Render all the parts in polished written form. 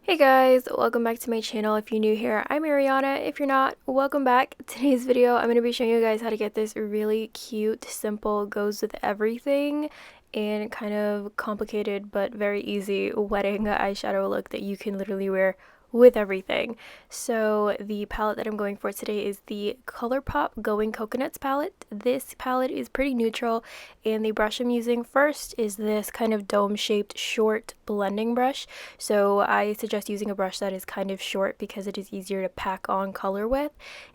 Hey guys, welcome back to my channel. If you're new here, I'm Ariana. If you're not, welcome back. Today's video, I'm going to be showing you guys how to get this really cute, simple, goes with everything, and kind of complicated but very easy wedding eyeshadow look that you can literally wear with everything. So the palette that I'm going for today is the Colourpop Going Coconuts palette. This palette is pretty neutral, and the brush I'm using first is this kind of dome-shaped short blending brush. So I suggest using a brush that is kind of short because it is easier to pack on color with.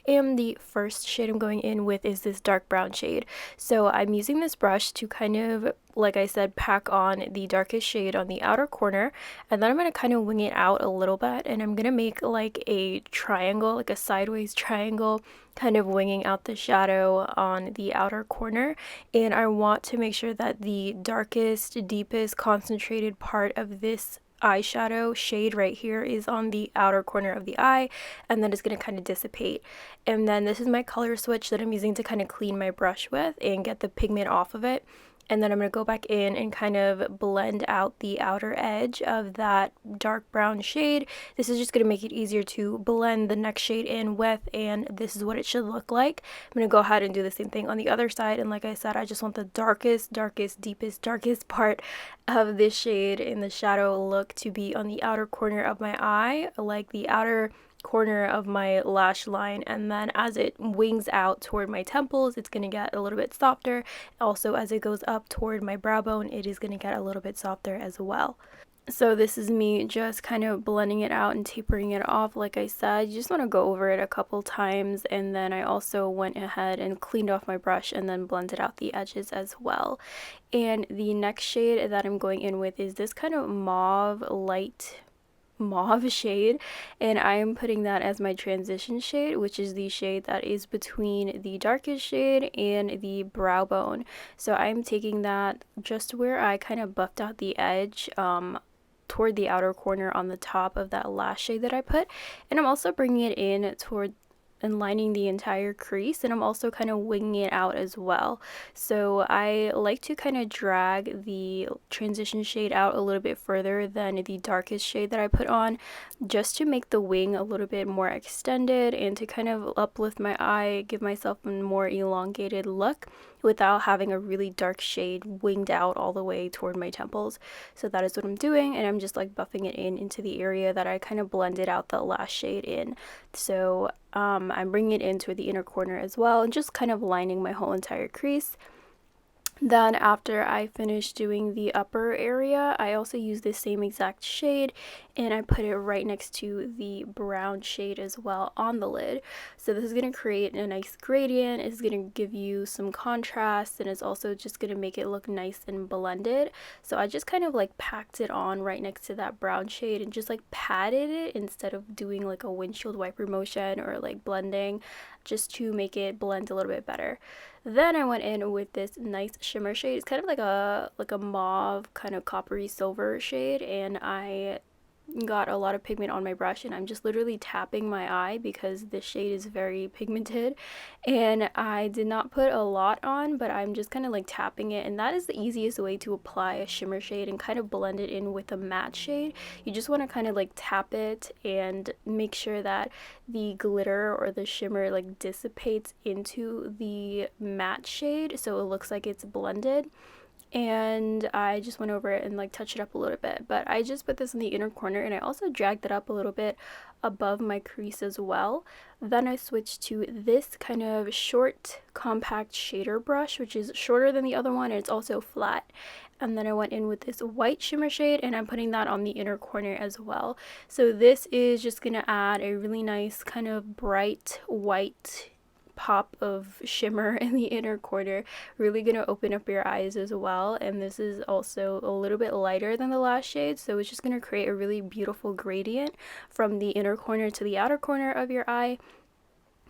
And the first shade I'm going in with is this dark brown shade. So I'm using this brush to kind of, like I said, pack on the darkest shade on the outer corner, and then I'm going to kind of wing it out a little bit, and I'm going to make like a triangle, like a sideways triangle, kind of winging out the shadow on the outer corner. And I want to make sure that the darkest, deepest, concentrated part of this eyeshadow shade right here is on the outer corner of the eye, and then it's going to kind of dissipate. And then this is my color switch that I'm using to kind of clean my brush with and get the pigment off of it. And then I'm going to go back in and kind of blend out the outer edge of that dark brown shade. This is just going to make it easier to blend the next shade in with, and this is what it should look like. I'm going to go ahead and do the same thing on the other side, and like I said, I just want the darkest, deepest, darkest part of this shade in the shadow look to be on the outer corner of my eye, like the outer corner of my lash line, and then as it wings out toward my temples, it's going to get a little bit softer. Also, as it goes up toward my brow bone, it is going to get a little bit softer as well. So this is me just kind of blending it out and tapering it off. Like I said, you just want to go over it a couple times, and then I also went ahead and cleaned off my brush and then blended out the edges as well. And the next shade that I'm going in with is this kind of light mauve shade, and I am putting that as my transition shade, which is the shade that is between the darkest shade and the brow bone. So I'm taking that just where I kind of buffed out the edge, toward the outer corner on the top of that last shade that I put, and I'm also bringing it in toward and lining the entire crease, and I'm also kind of winging it out as well. So I like to kind of drag the transition shade out a little bit further than the darkest shade that I put on, just to make the wing a little bit more extended and to kind of uplift my eye, give myself a more elongated look without having a really dark shade winged out all the way toward my temples. So that is what I'm doing, and I'm just like buffing it in into the area that I kind of blended out the last shade in. So I'm bringing it in toward the inner corner as well, and just kind of lining my whole entire crease. Then after I finish doing the upper area, I also use the same exact shade, and I put it right next to the brown shade as well on the lid. So this is going to create a nice gradient. It's going to give you some contrast, and it's also just going to make it look nice and blended. So I just kind of like packed it on right next to that brown shade and just like patted it instead of doing like a windshield wiper motion or like blending, just to make it blend a little bit better. Then I went in with this nice shimmer shade. It's kind of like a mauve kind of coppery silver shade, and I got a lot of pigment on my brush, and I'm just literally tapping my eye because this shade is very pigmented, and I did not put a lot on, but I'm just kind of like tapping it, and that is the easiest way to apply a shimmer shade and kind of blend it in with a matte shade. You just want to kind of like tap it and make sure that the glitter or the shimmer like dissipates into the matte shade so it looks like it's blended. And I just went over it and like touched it up a little bit, but I just put this in the inner corner, and I also dragged it up a little bit above my crease as well. Then I switched to this kind of short compact shader brush, which is shorter than the other one, and it's also flat. And then I went in with this white shimmer shade, and I'm putting that on the inner corner as well. So this is just gonna add a really nice kind of bright white pop of shimmer in the inner corner, really gonna open up your eyes as well. And this is also a little bit lighter than the last shade, so it's just gonna create a really beautiful gradient from the inner corner to the outer corner of your eye.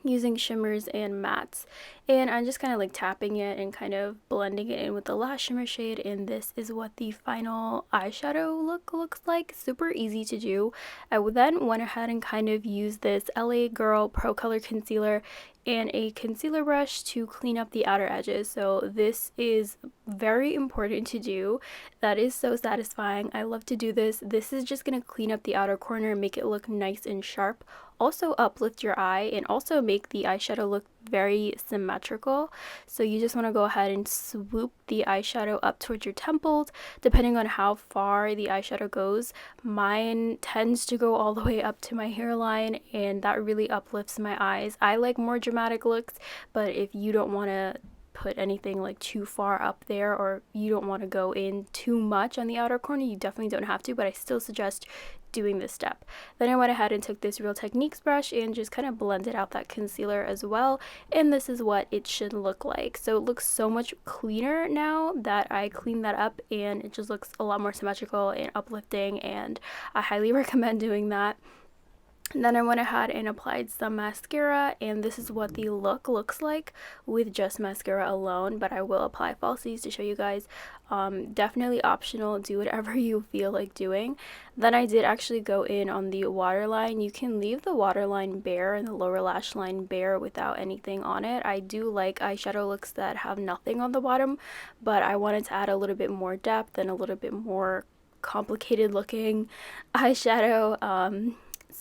using shimmers and mattes, and I'm just kind of like tapping it and kind of blending it in with the last shimmer shade, and this is what the final eyeshadow look looks like. Super easy to do. I then went ahead and kind of used this LA Girl Pro Color concealer and a concealer brush to clean up the outer edges. So this is very important to do. That is so satisfying. I love to do this. This is just going to clean up the outer corner and make it look nice and sharp. Also uplift your eye and also make the eyeshadow look very symmetrical. So you just want to go ahead and swoop the eyeshadow up towards your temples, depending on how far the eyeshadow goes. Mine tends to go all the way up to my hairline, and that really uplifts my eyes. I like more dramatic looks, but if you don't want to put anything like too far up there, or you don't want to go in too much on the outer corner, you definitely don't have to, but I still suggest doing this step. Then I went ahead and took this Real Techniques brush and just kind of blended out that concealer as well, and this is what it should look like. So it looks so much cleaner now that I cleaned that up, and it just looks a lot more symmetrical and uplifting, and I highly recommend doing that. And then I went ahead and applied some mascara, and this is what the look looks like with just mascara alone, but I will apply falsies to show you guys. Definitely optional, do whatever you feel like doing. Then I did actually go in on the waterline. You can leave the waterline bare and the lower lash line bare without anything on it. I do like eyeshadow looks that have nothing on the bottom, but I wanted to add a little bit more depth and a little bit more complicated looking eyeshadow,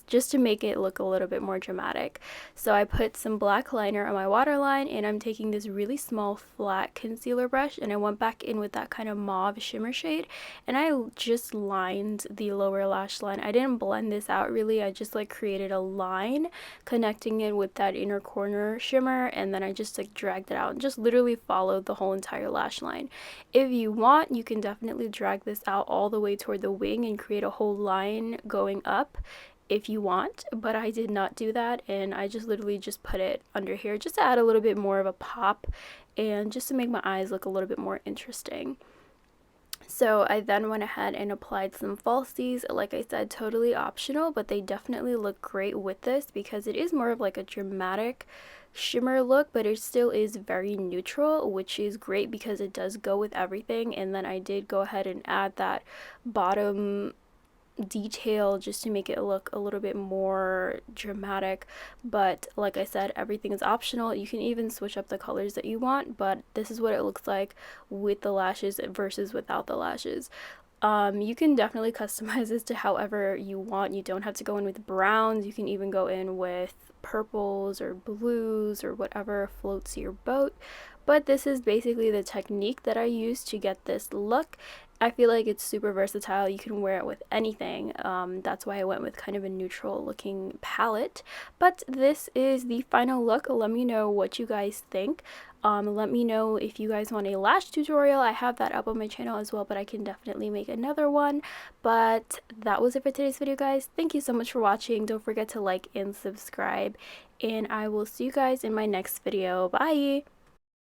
just to make it look a little bit more dramatic. So I put some black liner on my waterline, and I'm taking this really small flat concealer brush, and I went back in with that kind of mauve shimmer shade, and I just lined the lower lash line. I didn't blend this out really, I just like created a line connecting it with that inner corner shimmer, and then I just like dragged it out and just literally followed the whole entire lash line. If you want, you can definitely drag this out all the way toward the wing and create a whole line going up if you want, but I did not do that, and I just literally just put it under here just to add a little bit more of a pop and just to make my eyes look a little bit more interesting. So I then went ahead and applied some falsies. Like I said, totally optional, but they definitely look great with this because it is more of like a dramatic shimmer look, but it still is very neutral, which is great because it does go with everything. And then I did go ahead and add that bottom detail just to make it look a little bit more dramatic, but like I said, everything is optional. You can even switch up the colors that you want, but this is what it looks like with the lashes versus without the lashes. You can definitely customize this to however you want. You don't have to go in with browns. You can even go in with purples or blues or whatever floats your boat, but this is basically the technique that I use to get this look. I feel like it's super versatile. You can wear it with anything. That's why I went with kind of a neutral looking palette. But this is the final look. Let me know what you guys think. Let me know if you guys want a lash tutorial. I have that up on my channel as well, but I can definitely make another one. But that was it for today's video, guys. Thank you so much for watching. Don't forget to like and subscribe, and I will see you guys in my next video. Bye!